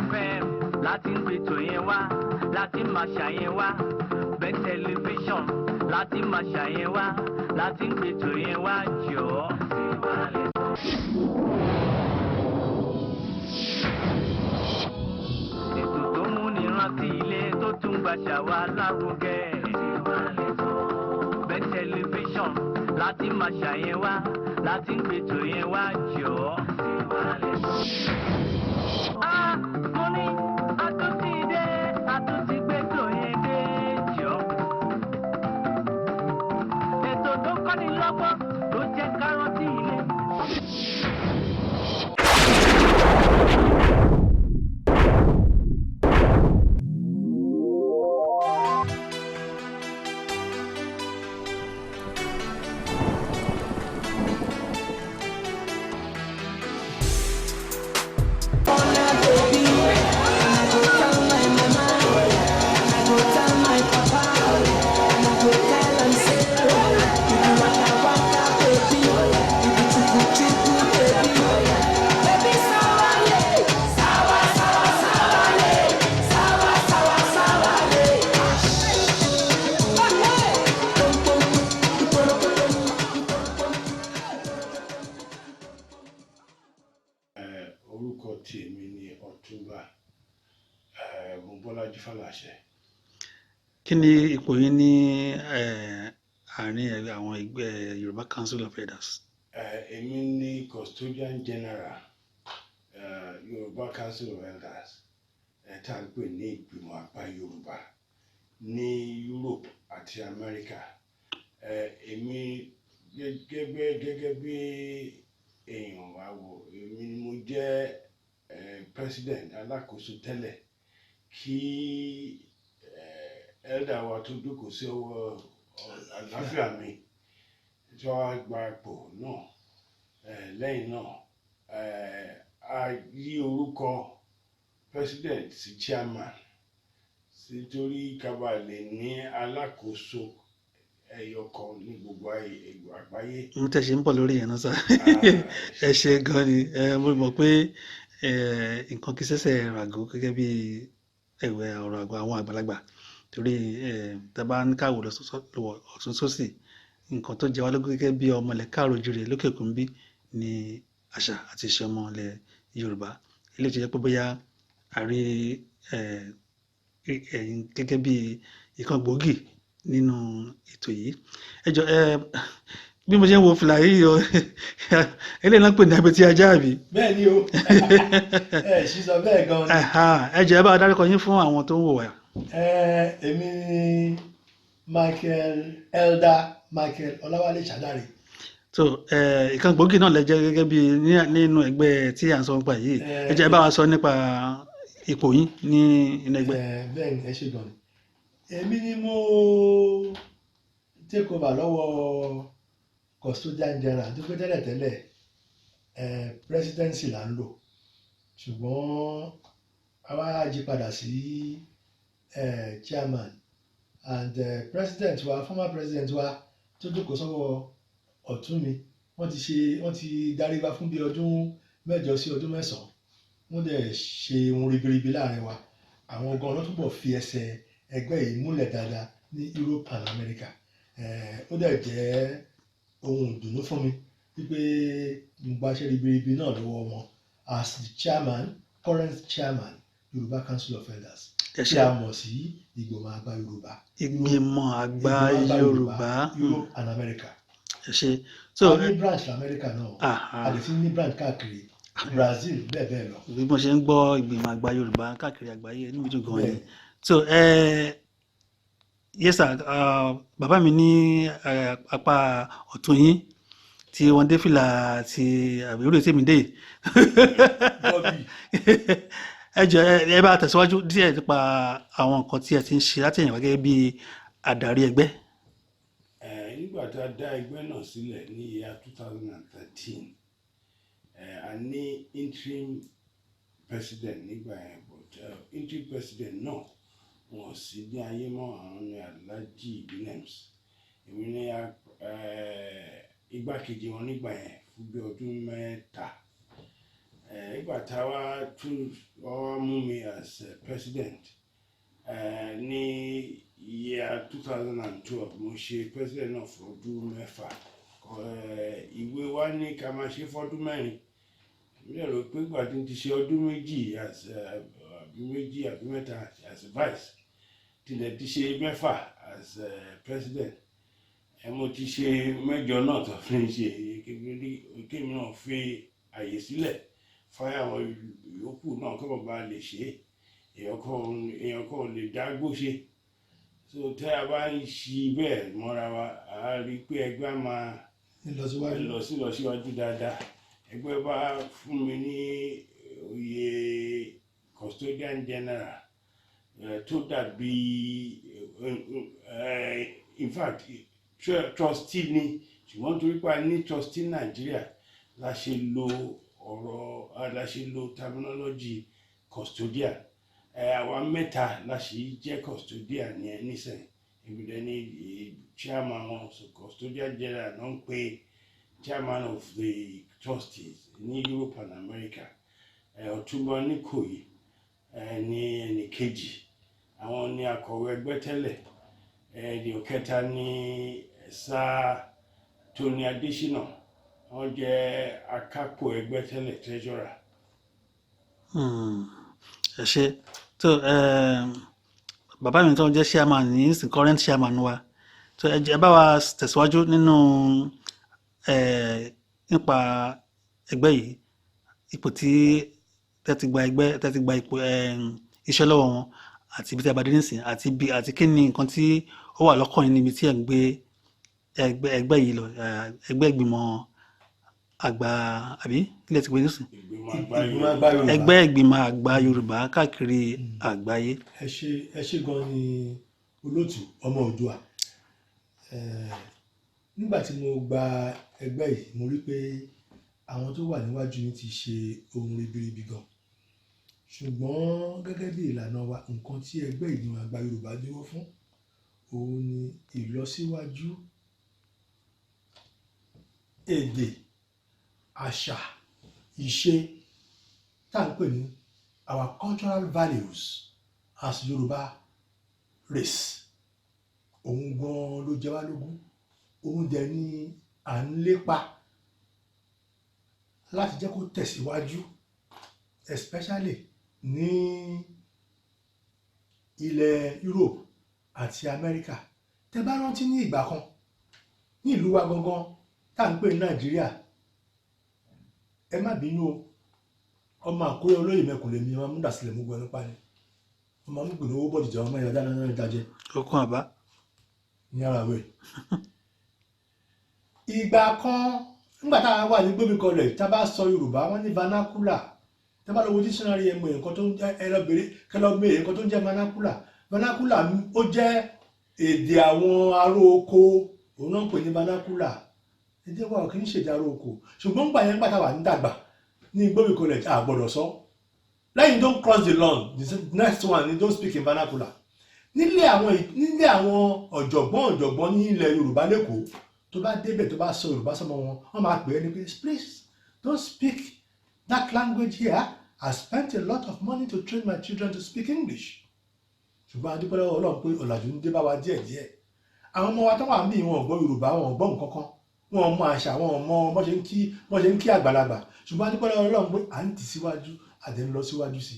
FM láti ń gbètò yẹn wá láti máa ṣàyẹn wá bẹ́ẹ̀ tẹlifíṣọ̀n láti máa ṣàyẹn wá láti ń gbètò yẹn wá jọ. ètò tó múni rántí ilé tó tún gbàṣà wá lárugẹ. bẹ́ẹ̀ tẹlifíṣọ̀n láti máa ṣàyẹn wá láti ń gbètò yẹn wá jọ. mo ní àtúntì dé àtúntì gbètò yẹn dé jọ. ètò tó kọ́ni lọ́gbọ́n tó jẹ́ ká rántí ilé. Orúkọ tèmi ni Ọ̀túnba Mobọ́lájí Fálàṣẹ. Kí ni ipò yín ní àárín àwọn ẹgbẹ́ Yorùbá Council of Elders? Èmi ni Custodian General Yorùbá Council of Elders tá à ń pè ní ìgbìmọ̀ àgbà Yorùbá ní Europe àti America. Èmi gẹ́gẹ́ bí èèyàn wa wò, èmi ni mo jẹ́ president alákòóso tẹ́lẹ̀ kí elder wa tó jókòó sí ọwọ́ àlàáfíà mi tí wọ́n gba ipò náà. Lẹ́yìn náà a yí orúkọ president sí chairman nítorí ká bá lè ní alákòóso ẹyọkan ní gbogbo àgbáyé. Mo tẹ̀ ṣe ń bọ̀ lórí yẹn náà sá. Ẹ ṣe gan ni. Mo mọ̀ pé nǹkan kì í ṣẹ̀ṣẹ̀ ràgó gẹ́gẹ́ bí ẹ̀wẹ̀ ọ̀rọ̀ àgbà àwọn àgbàlagbà, torí tá a bá ń káwò lọ ọ̀tún sósì, nǹkan tó jẹ wá lógún gẹ́gẹ́ bí ọmọ ilẹ̀ káàrọ̀ oòjíire lókè òkun bí ní àṣà àti ìṣe ọmọ ilẹ̀ Yorùbá. Eléyìí tó jẹ́ pé bóyá a rí ẹ̀yin gẹ́gẹ́ bí ìkan gbòógì nínú ètò yìí. Ẹ jọ̀ọ́, bí mo ṣe ń wo fìlà yìí o, eléyìí náà pè ní abetí ajá àbí? Bẹ́ẹ̀ ni o, ṣì sọ bẹ́ẹ̀ gan-an ni. Ẹ jọ̀ọ́, ẹ bá wa dárúkọ yín fún àwọn tó ń wò wá. Èmi ni Elder Michael Ọláwálé Ṣàdáre. So ìkan gbòógì náà lẹ jẹ́ gẹ́gẹ́ bí nínú ẹgbẹ́ tí à ń sọ nípa yìí. Ẹ jọ̀ọ́, ẹ bá wa sọ nípa ipò yín ní inú ẹgbẹ́. Bẹ́ẹ̀ ni, ẹ ṣe gan-an ni. Èmi ni mo take over lọ́wọ́ Custodian General tó pé tẹ́lẹ̀ presidency là ń lò, ṣùgbọ́n a wá yí padà sí chairman and president wa, former president wa tó jókòó sọ́wọ́ ọ̀tún mi, wọ́n ti darí wa fún bí ọdún 8 sí ọdún 9. Wọ́n dẹ̀ ṣe ohun ribiribi láàrin wa. Àwọn gan-an túbọ̀ fi ẹsẹ̀ ẹgbẹ́ yìí múlẹ̀ dáadáa ní Europe and America. Ó dẹ̀ jẹ́ ohun ìdùnnú fún mi wípé mo gba iṣẹ́ ribiribi náà lọ́wọ́ wọn as the current chairman Yorùbá Council of Elders, tí a mọ̀ sí ìgbìmọ̀ àgbà Yorùbá. Ìgbìmọ̀ àgbà Yorùbá Europe and America. Ẹ ṣé. So a ní branch lamẹ́ríkà náà, a lè fi ní branch káàkiri Brazil bẹ́ẹ̀ bẹ́ẹ̀ lọ. Bí mo ṣe ń gbọ́ ìgbìmọ̀ àgbà Yorùbá káàkiri àgbáyé, inú mi dùn gan ni. So yes sir, bàbá mi ní apá ọ̀tún yín tí wọ́n dé fìlà àti àbúrò tèmi dé. Ẹ jọ̀ọ́, ẹ bá tẹ̀síwájú díẹ̀ nípa àwọn nǹkan tí ẹ ti ń ṣe látẹ̀yìnwá gẹ́gẹ́ bí adarí ẹgbẹ́. Nígbà tá a dá ẹgbẹ́ náà sílẹ̀ ní year 2013, a ní interim president nígbà yẹn, but interim president náà wọ́n sì ní ayé mọ́, àwọn ní Alhaji Williams. Èmi ní igbákejì wọn nígbà yẹn fún bí ọdún 3. nígbà táwa tún wọ́n mú mi as president ní year 2012 mo ṣe president náà fún ọdún 6 ìwé wa ní ká máa ṣe fọ́dún 4 mi lè rò pé ìgbà tí n ti ṣe ọdún 2 as méjì àbí mẹ́ta as vice tilẹ̀ ti ṣe 6 as president mo ti ṣe 8 náà tó fi ń ṣe kémi náà fi àyè sílẹ̀ fáyàwọ̀ yòókù náà kọ́ bàbá lè ṣe èèyàn kan lè dágbó ṣe so tẹ́ a bá ń ṣí bẹ́ẹ̀ mọ́ra wa a rí pé ẹgbẹ́ á máa lọ síwájú dáadáa ẹgbẹ́ bá fún mi ní oyè custodian general tó dàbí in fact trustee ni ṣùgbọ́n torí pé a ní trustee Nàìjíríà la ṣe lo terminology custodian àwa mẹ́ta la ṣe jẹ́ custodian yẹn nísìnyí ìbílẹ̀ ní chairman wọn custodian general náà ń pè chairman of the trustees ní Europe and America Ọ̀túnba Níkòyí ní ẹnì kejì àwọn ní akọ̀wé ẹgbẹ́ tẹ́lẹ̀ ẹnì kẹta ní Sir Tony Adésínà wọ́n jẹ́ akápò ẹgbẹ́ tẹ́lẹ̀ treasurer. ẹ ṣe tó bàbá mi tó ń jẹ́ chairman ní current chairman wa tó ẹ bá wa tẹ̀síwájú nínú nípa ẹgbẹ́ yìí ipò tí tẹ́tí gba ipò iṣẹ́ lọ́wọ́ wọn àti ibi tí a bá dé nísìn àti kí ni nǹkan tí ó wà lọ́kàn yín níbi tí ẹ̀ ń gbé ẹgbẹ́ yìí lọ ẹgbẹ́ ìgbìmọ̀ àgbà àbí kílẹ̀ ti gbé nísìn ẹgbẹ́ ìgbìmọ̀ àgbà Yorùbá káàkiri àgbáyé. ẹ ṣé gan ni olóòtú ọmọ Oòduà nígbà tí mo gba ẹgbẹ́ yìí mo rí pé àwọn tó wà níwájú mi ti ṣe ohun ribiribi gan ṣùgbọ́n gẹ́gẹ́ bí ìlànà wa nǹkan tí ẹgbẹ́ ìgbìmọ̀ àgbà Yorùbá dúró fún òun ni ìlọsíwájú èdè àṣà ìṣe tá à ń pè ní our cultural values as Yorùbá race òun gan ló jẹ wá lógún òun dẹ̀ ni à ń lépa láti jẹ́ kó tẹ̀síwájú especially ní ilẹ̀ Europe àti America tẹ bá rántí ní ìgbà kan ní ìlú wa gangan tá à ń pè ní Nàìjíríà ẹ má bínú o ọmọ Àkúrẹ́ olóyè mẹ́kùn lèmi ọmọ múdàsílẹ̀ mú gbọ́ nípa ni ọmọ amúgbìn owó bọ́ọ̀dì jẹ́ ọmọ ìyá dáná náà ìdájẹ́ okun àbá ní ara wẹ̀. ìgbà kan nígbà tá a wà ní Gbómi College tá a bá sọ Yorùbá wọn ní vernacular tá a bá lọ wo dictionary ẹ̀mọ nǹkan tó ń jẹ́ ẹlọ́bẹ̀rẹ̀ nǹkan tó ń jẹ́ vernacular ó jẹ́ èdè àwọn ará oko òun náà ń pè ní vernacular èdè wa ò kì í ṣèdè ará oko ṣùgbọ́n gbà yẹn gbàtà wà ń dàgbà ní Gbómi College a gbọ́dọ̀ sọ lẹ́yìn don't cross the lawn the next one ni don't speak in vernacular nílé àwọn ọ̀jọ̀gbọ́n ní ilẹ̀ Yorùbá lẹ́kọ̀ọ́ tó bá débẹ̀ tó bá sọ Yorùbá sọmọ wọn máa pè é ní pé please don't speak that language here. I spent a lot of money to train my children to speak English ṣùgbọ́n a dúpẹ́ lọ́wọ́ Ọlọ́run pé ọ̀làjú ń dé bá wa díẹ̀díẹ̀ àwọn ọmọ wa tó wà níbí wọn ò gbọ́ Yorùbá wọn ò gbọ́ nǹkan kan wọn ò mọ àṣà wọn ò mọ bó ṣe ń kí àgbàlagbà ṣùgbọ́n a dúpẹ́ lọ́wọ́ Ọlọ́run pé à ń tì síwájú àdé ń lọ síwájú sí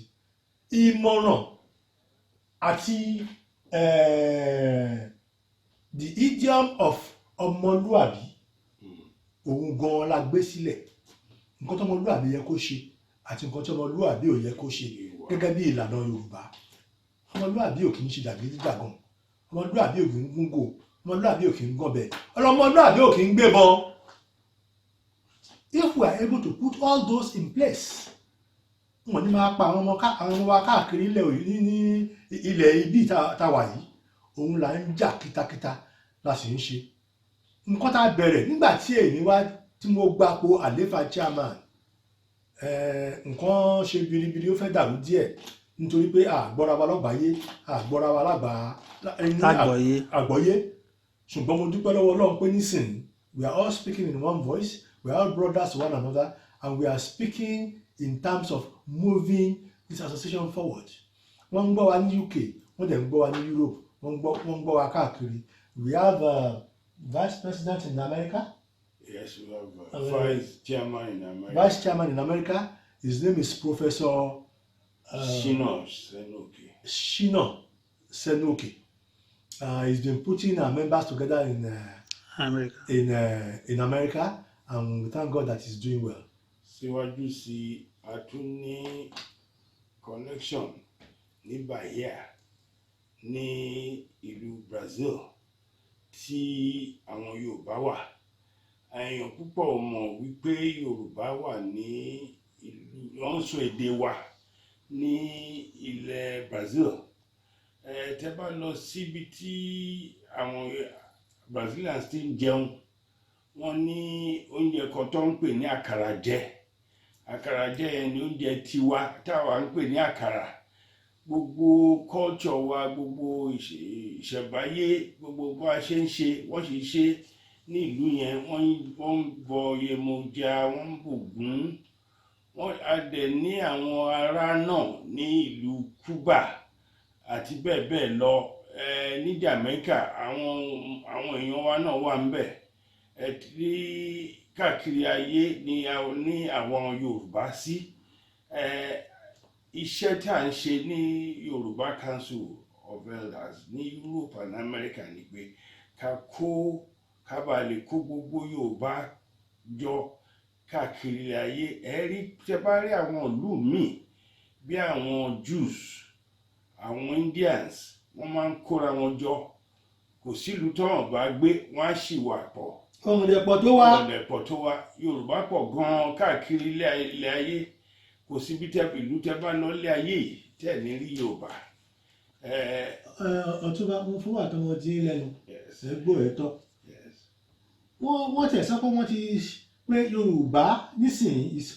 ìmọ̀ràn àti the idiom of ọmọlúàbí òun gan la gbé sílẹ̀ nǹkan tó ọmọlúàbí yẹ kó ṣe àti nǹkan tí ọmọlúàbí ò yẹ kó ṣe gẹ́gẹ́ bí ìlànà Yorùbá ọmọlúàbí ò kì í ṣe jàgídíjàgan ọmọlúàbí ò kì í gúngò ọmọlúàbí ò kì í gọbẹ ọmọlúàbí ò kì í gbébọn. If we are able to put all those in place wọn ní máa pa àwọn ọmọ wa káàkiri ilẹ̀ ibi táwa yìí òun là ń jà kítakíta la sì ń ṣe nǹkan tá a bẹ̀rẹ̀ nígbà tí èmi wá tí mo gbapò àléfà chairman nǹkan ṣe biribiri ó fẹ́ dàrú díẹ̀ nítorí pé àgbọ́ra wa lọ́gbàáyé àgbọ́ra wa àgbọ́yé ṣùgbọ́n mo dúpẹ́ lọ́wọ́ Ọlọ́run pé nísìnyí we are all speaking in one voice we are all brothers to one another and we are speaking in terms of moving this association forward. Wọ́n ń gbọ́ wa ní UK, wọ́n dẹ̀ ń gbọ́ wa ní Europe, wọ́n ń gbọ́ wa káàkiri. We have vice president in America. Yes, we have vice chairman in America. Vice chairman in America. His name is Professor Shina Senoke. Shina Senoke. He's been putting our members together in America, and we thank God that he's doing well. Síwájú sí a tún ní connection ní Bahia ní ìlú Brazil tí àwọn Yorùbá wà. Èèyàn púpọ̀ mọ̀ wípé Yorùbá wà ní ìlú, wọ́n sọ èdè wa ní ilẹ̀ Brazil. Tẹ́ bá lọ síbi tí àwọn Brazilians ti ń jẹun, wọ́n ní oúnjẹ kan tó ń pè ní àkàrà jẹ. Àkàrà jẹ yẹn ni oúnjẹ tiwa táwa ń pè ní àkàrà. Gbogbo culture wa, gbogbo ìṣẹ̀báyé, gbogbo bá a ṣe ń ṣe, wọ́n sì ṣe ní ìlú yẹn. Wọ́n ń bọ Yemọja, wọ́n ń bògún. A dẹ̀ ní àwọn ará náà ní ìlú Cuba àti bẹ́ẹ̀ bẹ́ẹ̀ lọ. Ní Jamaica àwọn èèyàn wa náà wà ńbẹ̀. Tí káàkiri ayé ni àwọn Yorùbá sí. Iṣẹ́ tí à ń ṣe ní Yorùbá Council of Elders ní Europe and America ni pé ká bá lè kó gbogbo Yorùbá jọ káàkiri ayé. Tẹ́ bá rí àwọn ìlú míì bí àwọn Jews, àwọn Indians, wọ́n máa ń kóra wọn jọ. Kò sílùú tọ́wọ̀n bá gbé, wọ́n á sì wà pọ̀. Ọ̀dẹ̀pọ̀ tó wá. Ọ̀dẹ̀pọ̀ tó wá. Yorùbá pọ̀ gan-an káàkiri ilẹ̀ ayé. Kò síbi ìlú tẹ́ bá lọ ilé ayé yìí tẹ́ ní rí Yorùbá. Ọ̀túnba mo fún àtọmọ dín lẹ́nu ẹgbó ẹ̀tọ́. Wọ́n tẹ̀ sọ pé wọ́n ti pé Yorùbá nísìnyí is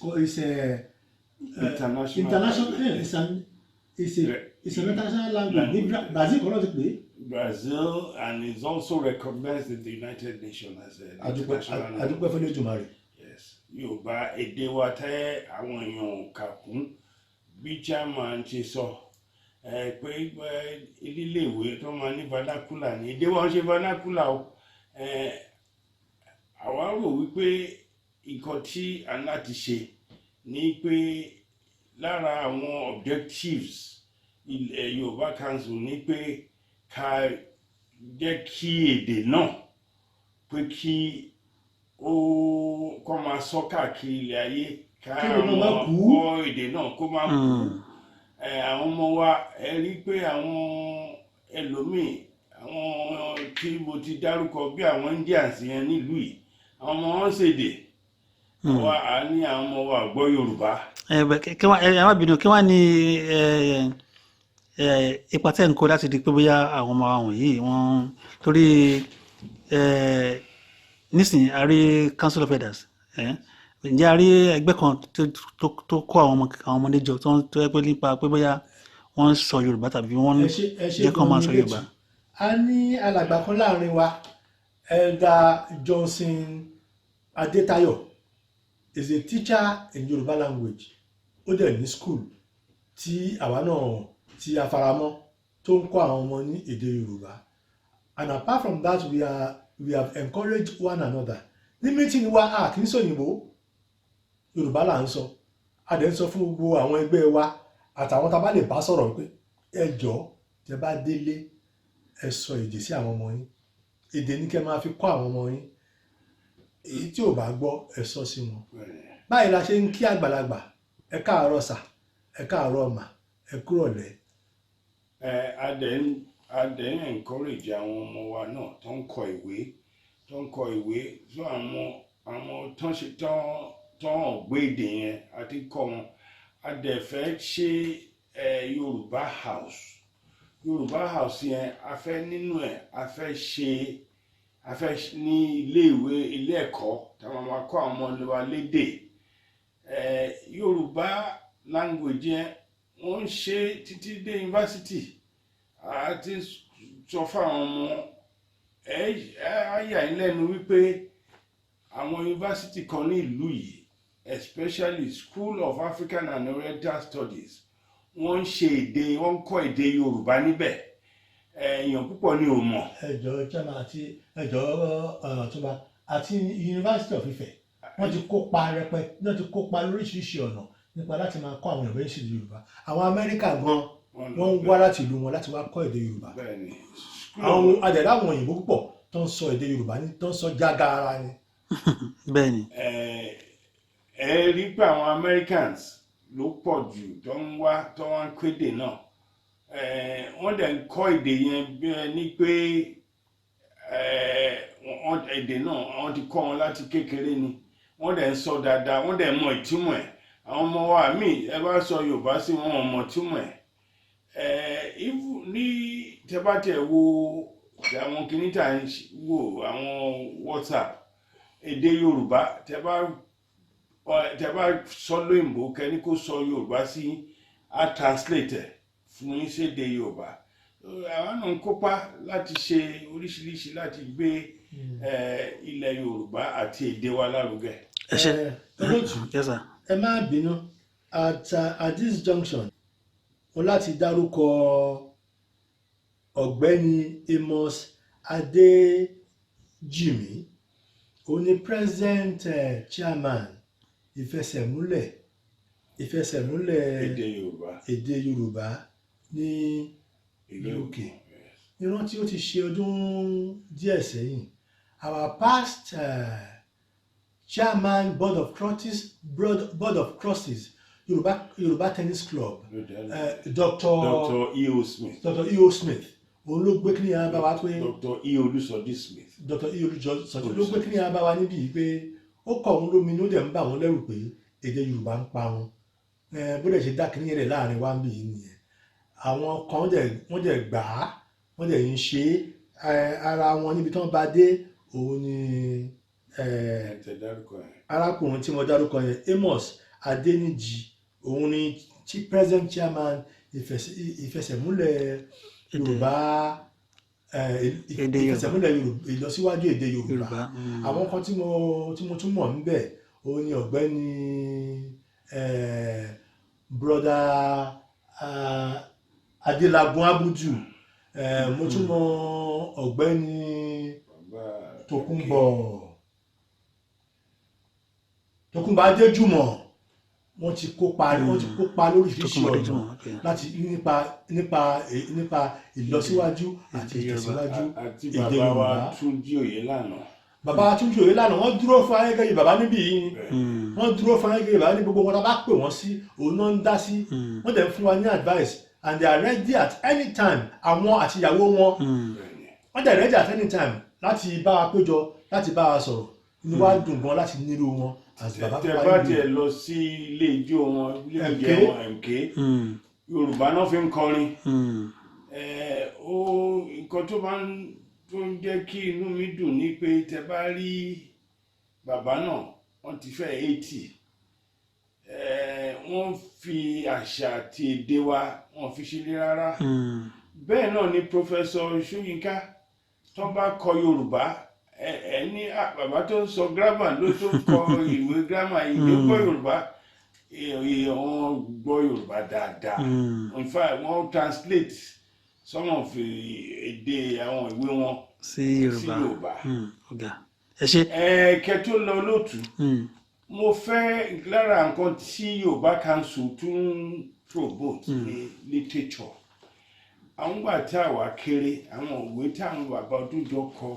international it's an international language. Ní Brazil kan náà ti pè é. Brazil, and is also recognized in the United Nations as an international language. Adúpẹ́ fún Olódùmarè. Yes, Yorùbá èdè wa tẹ́ àwọn èèyàn kà kún bí chairman ṣe sọ pé iléèwé tó máa ní vernacular ní èdè wa ń ṣe vernacular o. Àwa rò wípé nǹkan tí a láti ṣe ní pé lára àwọn objectives Yorùbá Council ní pé ká jẹ́ kí èdè náà pé kí ó kó máa sọ káàkiri ilẹ̀ ayé, ká kọ́ èdè náà kó máa kú. Àwọn ọmọ wa rí pé àwọn ẹlòmíì, àwọn tí mo ti dárúkọ bí àwọn Indians yẹn nílùú yìí, àwọn ọmọ wọn ṣèdè. Àwa á ní àwọn ọmọ wa gbọ́ Yorùbá. Ẹ má bínú, kí wá ní ipa tẹ́ ń kó láti di pé bóyá àwọn ọmọ àwọn yìí wọ́n torí nísìnyí a rí Council of Elders. Ǹjẹ́ a rí ẹgbẹ́ kan tó kó àwọn ọmọdé jọ tó yẹ pé nípa pé bóyá wọ́n ń sọ Yorùbá tàbí wọ́n jẹ́ kán máa sọ Yorùbá? A ní alàgbà kan láàrin wa, Elder Johnson Adétayọ̀ is a teacher in Yorùbá language. Ó dẹ̀ ní school tí àwa náà tí a faramọ́ tó ń kọ́ àwọn ọmọ ní èdè Yorùbá. And apart from that, we have encouraged one another. Ní meeting wa a kì í sọ òyìnbó, Yorùbá là ń sọ. A dẹ̀ ń sọ fún gbogbo àwọn ẹgbẹ́ wa àtàwọn tá a bá lè bá sọ̀rọ̀ pé ẹ jọ̀ọ́ tẹ́ bá délé ẹ sọ èdè sí àwọn ọmọ yín. Èdè ní kẹ́ máa fi kọ́ àwọn ọmọ yín. Èyí tí ò bá gbọ́ ẹ sọ sí wọn. Báyìí la ṣe ń kí àgbàlagbà, ẹ káàárọ̀ sà, ẹ káàárọ̀ mà, ẹ kúrọ̀lẹ́. A dẹ̀ ń encourage àwọn ọmọ wa náà tó ń kọ ìwé fún àwọn tó ń gbé èdè yẹn àti kọ́ wọn. A dẹ̀ fẹ́ ṣe Yorùbá house yẹn, a fẹ́ nínú ẹ̀ a fẹ́ ní ilé ẹ̀kọ́ táwọn máa kọ́ àwọn ọmọ wa lédè Yorùbá language yẹn. Wọ́n ń ṣe títí dé yunifásitì. Àti sọ fún àwọn ọmọ àyà ìlẹ́nu wípé àwọn yunifásitì kan ní ìlú yìí especially School of African and Oriental Studies wọ́n ń ṣe èdè wọ́n ń kọ́ èdè Yorùbá níbẹ̀ èèyàn púpọ̀ ni ò mọ̀. ẹjọ́ chairman àti ẹjọ́ ọ̀túnba àti University of Ife wọ́n ti kópa rẹpẹtẹ wọ́n ti kópa lóríṣiríṣi ọ̀nà nípa láti máa kọ́ àwọn èèyàn sí èdè Yorùbá. àwọn Amẹ́ríkà gan wọ́n ń wá láti ìlú wọn láti wá kọ́ èdè Yorùbá. Bẹ́ẹ̀ni. àwọn adẹ̀dá àwọn òyìnbó púpọ̀ tó ń sọ èdè Yorùbá ní tó ń sọ jágara ni. bẹ́ẹ̀ni. ẹ rí pé àwọn Americans ló pọ̀ jù tó ń wá tó wá ń kéde náà wọ́n dẹ̀ ń kọ́ èdè yẹn bí ẹni pé èdè náà wọ́n ti kọ́ wọn láti kékeré ni wọ́n dẹ̀ ń sọ dáadáa wọ́n dẹ̀ mọ ìtumọ̀ ẹ̀ àwọn ọmọ wa míì ẹ bá sọ Yorùbá sí wọn ò mọ ìtumọ̀ ẹ̀ ní tẹ́bátẹ̀ wo àwọn kìíní tà ń wò àwọn WhatsApp èdè Yorùbá tẹ́ bá sọ lóyìnbó kẹ́ni kó sọ Yorùbá sí á translate fún yín sédè Yorùbá àwọn náà ń kópa láti ṣe oríṣiríṣi láti gbé ilẹ̀ Yorùbá àti èdè wa lárugẹ. ẹ ṣe Yes sir. Ẹ má bínú at this junction mo láti dárúkọ ọ̀gbẹ́ni Amos Adéjìmí òun ni president chairman ìfẹsẹ̀múlẹ̀ èdè Yorùbá ní UK. Ìrántí ó ti ṣe ọdún díẹ̀ sẹ́yìn. Our past chairman board of trustees Yorùbá Tennis Club Dr. E.O. Smith. Dr. E.O. Smith òun ló gbé kíní yẹn bá wa pé Dr. E. Olúsọjí Smith. Dr. E. Olúsọjí ló gbé kíní yẹn bá wa níbí pé ó kọ̀ òun lómi ló dẹ̀ ń bà wọ́n lẹ́rù pé èdè Yorùbá ń parun bó dẹ̀ ṣe dá kíní yẹn rẹ̀ láàrin wa ń bì í nìyẹn. Àwọn kan wọ́n dẹ̀ gbà á wọ́n dẹ̀ ń ṣe ara wọn níbi tí wọ́n bá dé òun ni arákùnrin tí mo dárúkọ yẹn Amos Adéníjì òun ni president chairman ìfẹsẹ̀múlẹ̀ Yorùbá ìfẹsẹ̀múlẹ̀ ìlọsíwájú èdè Yorùbá. Àwọn kan tí mo tún mọ̀ níbẹ̀ òun ni ọ̀gbẹ́ni broda Adélagun Abudu mo tún mọ̀ ọ̀gbẹ́ni Tókunbọ̀ Adéjùmọ̀ wọ́n ti kópa lóríṣiríṣi ọ̀nà láti nípa ìlọsíwájú àti ìtẹ̀síwájú èdè Yorùbá. Bàbá wa Túnjí Òyelànà wọ́n dúró fún ayégeyè bàbá níbí yìí wọ́n dúró fún ayégeyè bàbá ní gbogbo wọn tá bá pè wọ́n sí òun náà ń dá sí wọ́n dẹ̀ ń fún wa ní advice and they are ready at any time àwọn àti ìyàwó wọn wọ́n dẹ̀ ready at any time láti bá wa péjọ láti bá wa sọ̀rọ̀ inú wa dùn gan láti nílò wọn. Tẹ́ bá tiẹ̀ lọ sí ilé ijó wọn ilé ìjẹ wọn MK Yorùbá náà fi ń kọrin nǹkan tó ń jẹ́ kí inú mi dùn ní pé tẹ́ bá rí bàbá náà wọ́n ti fẹ́ 80 wọ́n fi àṣà àti èdè wa wọ́n fi ṣeré rárá bẹ́ẹ̀ náà ni Professor Ṣóyínká tó bá kọ Yorùbá ẹni bàbá tó ń sọ grammar ló tó kọ ìwé grammar ìwé gbọ́ Yorùbá wọ́n gbọ́ Yorùbá dáadáa in fact wọ́n translate some of èdè àwọn ìwé wọn sí Yorùbá. ẹ ṣe. kẹtó lọ lótú mo fẹ́ lára nǹkan tí Yorùbá Council tún promote ní literature àwọn gbà tí àwa kéré àwọn òwe tí àwọn bàbá Ọdúnjọ kọ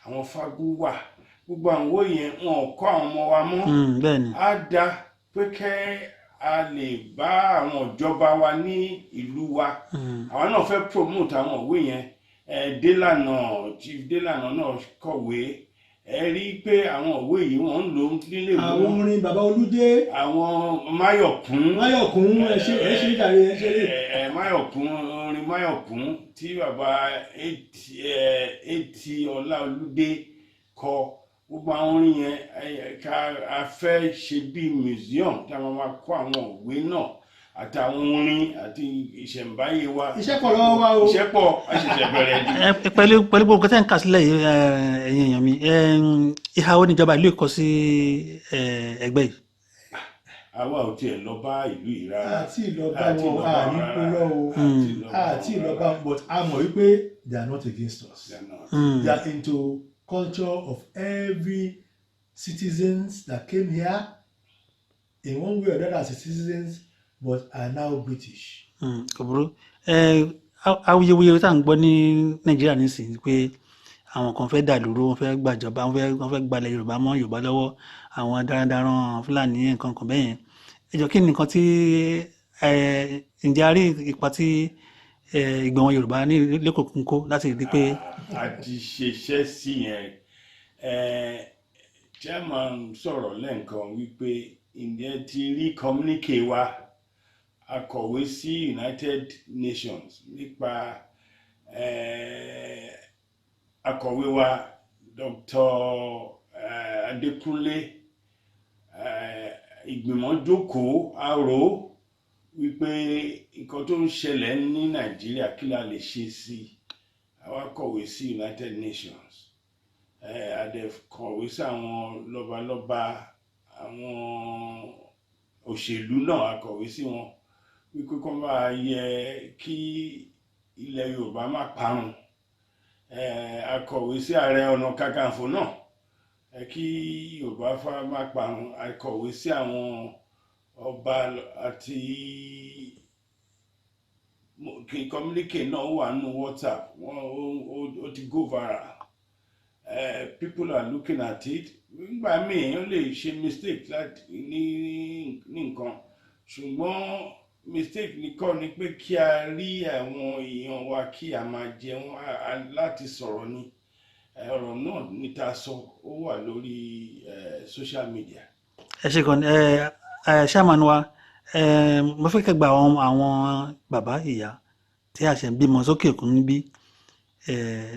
àwọn Fágúnwà gbogbo àwọn òwe yẹn wọn ò kọ́ àwọn ọmọ wa mọ́ á dá pé kẹ́ a lè bá àwọn ìjọba wa ní ìlú wa àwọn náà fẹ́ promote àwọn òwe yẹn Chief Délànà náà kọ̀wé rí i pé àwọn òwe yìí wọ́n ń lò nílé ìwé àwọn orin bàbá Olúdé àwọn Máyọ̀kún ẹ ṣe jàre ẹ ṣe lè. Máyọ̀kún orin Máyọ̀kún tí bàbá Etí Ọláolúdé kọ gbogbo àwọn orin yẹn a fẹ́ ṣe bí museum tí a máa kó àwọn òwe náà àtàwọn orin àti ìṣẹ̀ǹbáyé wa. Iṣẹ́ pọ̀ lọ́wọ́ wa o. Iṣẹ́ pọ̀ a ṣẹ̀ṣẹ̀ bẹ̀rẹ̀ ni. pẹ̀lú gbogbo tẹ́ ń kà sílẹ̀ yìí ẹ̀yin èèyàn mi ìhà wo níjọba ìlú Èkó sí ẹgbẹ́ yìí. àwa ò tiẹ̀ lọ bá ìlú yìí rárá. àti ìlọba wọn àní purọ́ o àti ìlọba but a mọ̀ wípé they are not against us. They are into culture of every citizens that came here in one way or the other as citizens but are now British. Kò burú. Awuyewuye tá à ń gbọ́ ní Nàìjíríà nísìnyí pé àwọn kan fẹ́ dàlúrú, wọ́n fẹ́ gbàjọba, wọ́n fẹ́ gbalẹ̀ Yorùbá mọ́ Yorùbá lọ́wọ́, àwọn darandaran Fúlàní nǹkan kan bẹ́yẹn. Ẹ jọ̀ọ́ kí ni nǹkan tí ǹjẹ́ a rí ipa tí ìgbìmọ̀ Yorùbá ní lẹ́kọ̀ọ́ ń kó láti rí pé. A ti ṣiṣẹ́ sí yẹn. Chairman sọ̀rọ̀ lẹ́ǹkan wípé ǹjẹ́ ti rí communique wa akọ̀wé sí United Nations nípa akọ̀wé wa Dr. Adékúnlé ìgbìmọ̀ jókòó àrò wípé nǹkan tó ń ṣẹlẹ̀ ní Nàìjíríà kí la lè ṣe sí àwa kọ̀wé sí United Nations kọ̀wé sí àwọn lọ́balọ́ba àwọn òṣèlú náà akọ̀wé sí wọn wípé kó máa yẹ kí ilẹ̀ Yorùbá má parun akọ̀wé sí Ààrẹ Ọ̀nà Kakanfò náà kí Yorùbá má parun akọ̀wé sí àwọn ọba àti communique náà wà nínú WhatsApp ó ti go viral. People are looking at it. Nígbà míì èèyàn lè ṣe mistake láti ní nǹkan ṣùgbọ́n mistake nìkan ni pé kí a rí àwọn èèyàn wa kí a máa jẹun láti sọ̀rọ̀ ni ọ̀rọ̀ náà níta sọ ó wà lórí social media. Ẹ ṣe kan ṣáàmánu wa mo fẹ́ kẹ́gbà àwọn bàbá ìyá tí a ṣe ń bímọ sókè òkun níbí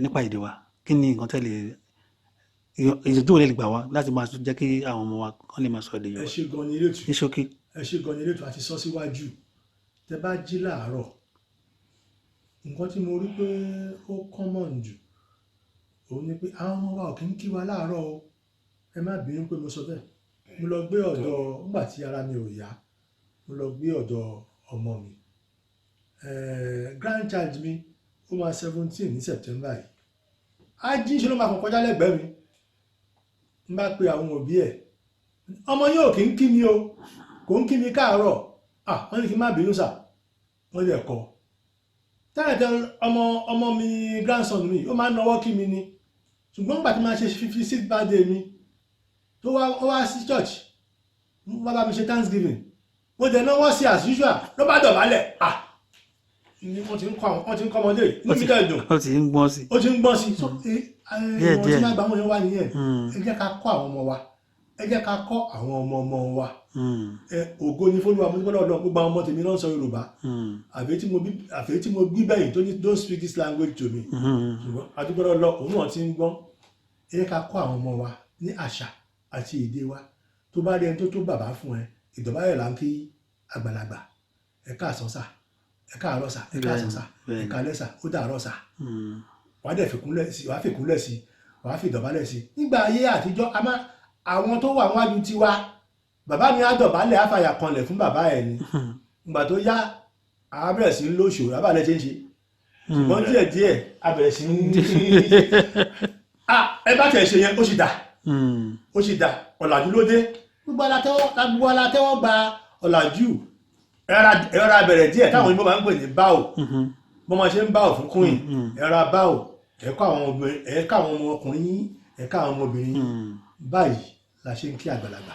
nípa èdè wa kí ni nǹkan tẹ́lẹ̀ ìjọ́jú lè gbà wá láti máa jẹ́ kí àwọn ọmọ wa kán lè máa sọ èdè Yorùbá. Ẹ ṣe gan ni elétò ní ṣókí. Ẹ ṣe gan ni elétò àti sọ síwájú tẹ bá jí láàárọ̀ nǹkan tí mo rí pé ó common jù òun ni pé àwọn ọmọ wa ò kí ń kí wa láàárọ̀ o ẹ má bínú pé mo sọ bẹ́ẹ̀ mo lọ gbé ọ̀dọ̀ nígbà tí ara mi ò yá mo lọ gbé ọ̀dọ̀ ọmọ mi grandchild mi ó máa 17 ní September yìí á jí ṣe ló máa kàn kọjá lẹ́gbẹ̀ẹ́ mi n bá pe àwọn òbí ẹ̀ ọmọ yóò kí ń kí mi o kò ń kí mi káàárọ̀ wọ́n ní kí n má bínú sà wọ́n lè kọ́ tẹ́lẹ̀tẹ́ ọmọ mi grandson mi ó máa ń nawọ́ kí mi ni ṣùgbọ́n nígbà tí máa ṣe 56th birthday mi tó wá sí church wọ́n bá mi ṣe Thanksgiving mo dẹ̀ náwó sí as usual ló bá dọ̀bálẹ̀ ni wọ́n ti ń kọ́ ọmọdé ní mi tẹ̀ dùn ó ti ń gbọ́n sí. ìwọ̀n tí máa gbà wọ́n yẹn wá nìyẹn ẹ jẹ́ ká kọ́ àwọn ọmọ wa ẹ jẹ́ ká kọ́ àwọn ọmọ wa ògo ni fÓlúwa mo ní gbọ́dọ̀ lọ gbogbo àwọn ọmọ tèmi náà ń sọ Yorùbá àfẹ́ tí mo bí bẹ́yìn tó ní don't speak this language to me ṣùgbọ́n adúgbọ́dọ̀ lọ òun náà ti ń gbọ́n ẹ jẹ́ ká kọ́ àwọn ọmọ wa ní àṣà àti èdè wa tó bá rí ẹni tó bàbá fún ẹ ìdọ̀bálẹ̀ là ń kí àgbàlagbà ẹ káàsán sà ẹ káàárọ̀ sà ẹ káàsán sà ẹ káalẹ́ sà ó dàárọ̀ sà wàá dẹ̀ fìkúnlẹ̀ sí wàá fi ìdọ̀bálẹ̀ sí nígbà ayé àtijọ́ àwọn tó wà wájú tiwa bàbá mi á dọ̀bálẹ̀ á fàyà kanlẹ̀ fún bàbá ẹ̀ ni ìgbà tó yá àbẹ̀rẹ̀ sí ń lóṣù àbálẹ̀ ṣe ń ṣe ṣùgbọ́n díẹ̀díẹ̀ àbẹ̀rẹ̀ sí ń ẹ bá tẹ̀ ṣe yẹn ó sì dà ọ̀làjú ló dé gbogbo alátẹ́wọ́ gba ọ̀làjú ẹ̀rọ abẹ̀rẹ̀ díẹ̀ táwọn onímọ̀ máa ń pè ní báwò bọ́n máa ṣe ń báwò fún queen ẹ̀rọ báwò ẹ̀kọ́ àwọn ọmọkùnrin yín ẹ̀ka àwọn ọmọbìnrin yín báyìí la ṣe ń kí àgbàlagbà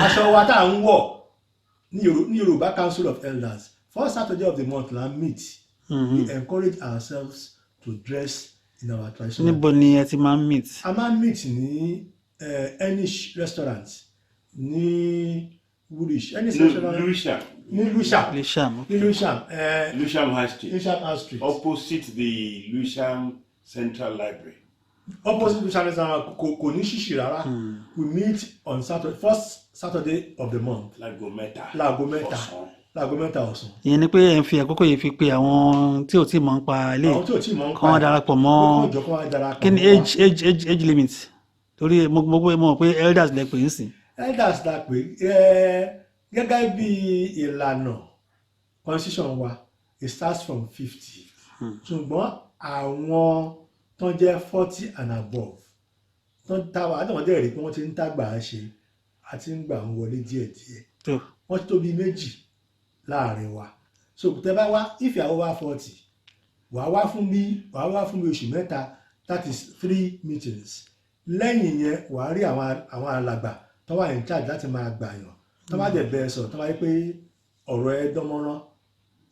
aṣọ wa tá à ń wọ̀ ní Yorùbá Council of Elders first Saturday of the month la meet we encourage ourselves to dress in our traditional. Níbo ni ẹ ti máa ń meet? A máa ń meet ní Enish restaurant ní Woolwich Lewisham High Street opposite the Lewisham Central Library. Opposite Lewisham Central kò ní ṣíṣì rárá. We meet on Saturday, first Saturday of the month. Láago mẹ́ta ọ̀sán. Ìyẹn ni pé ẹ ń fi àkókò yìí fi pe àwọn tí ò tí mọ̀ ń pa ilé kí wọ́n darapọ̀ mọ́ kí ni age limit torí mo mọ̀ pé elders lẹ pè é sìn. Elders la pè gẹ́gẹ́ bí ìlànà constitution wa it starts from 50 ṣùgbọ́n àwọn tó jẹ́ 40 and above tó ń táwa àtàwọn dẹ̀ rí pé wọ́n ti ń tàgbà ṣe àti ń gbà ń wọlé díẹ̀díẹ̀ wọ́n ti tó bí méjì láàrin wa so tẹ́ bá wá if you are over 40 wàá wá fún mi oṣù mẹ́ta that is 3 meetings lẹ́yìn yẹn wàá rí àwọn alàgbà tó wà in charge láti máa gbàyàn tó bá dẹ̀ bẹ́ẹ̀ sọ tó bá yẹ pé ọ̀rọ̀ ẹ dánmọ́rán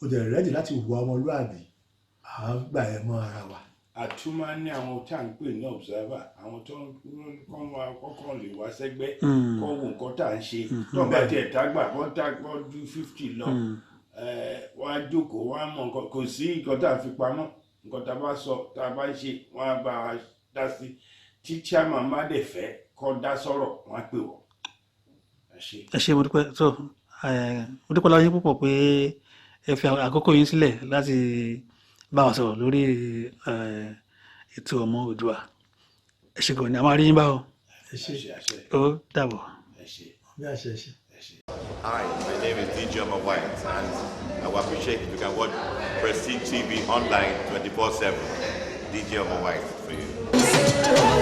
o dẹ̀ rẹ́dì láti hùwà ọmọlúàbí à ń gbà ẹ mọ́ ara wa. àtúmọ̀ ní àwọn tá à ń pè ní observer àwọn tó ń kọ́kọ́ lè wá sẹ́gbẹ́ kọ́ wo nǹkan tá à ń ṣe tó bá tiẹ̀ tágbà kọ́ ju 50 lọ wọ́n á jókòó wọ́n á mọ nǹkan kò sí nǹkan tá à ń fi pamọ́ nǹkan tá a bá sọ tá a bá ń ṣe wọ́n á bá wa dá sí tí chairman má dẹ̀ fẹ́ kọ́ dá sọ̀rọ̀ wọ́n á pè wọ́n. ẹ ṣé mo dúpẹ́ tó mo dúpẹ́ lọ́wọ́ yín púpọ̀ pé ẹ fi àkókò yín sílẹ̀ láti bá wa sọ̀rọ̀ lórí ètò ọmọ Oòduà ẹ ṣé gan ni a máa rí yín báwo ó dàbọ̀. Hi, my name is DJ Omo White, and I would appreciate if you can watch Prestige TV online 24/7. DJ Omo White for you.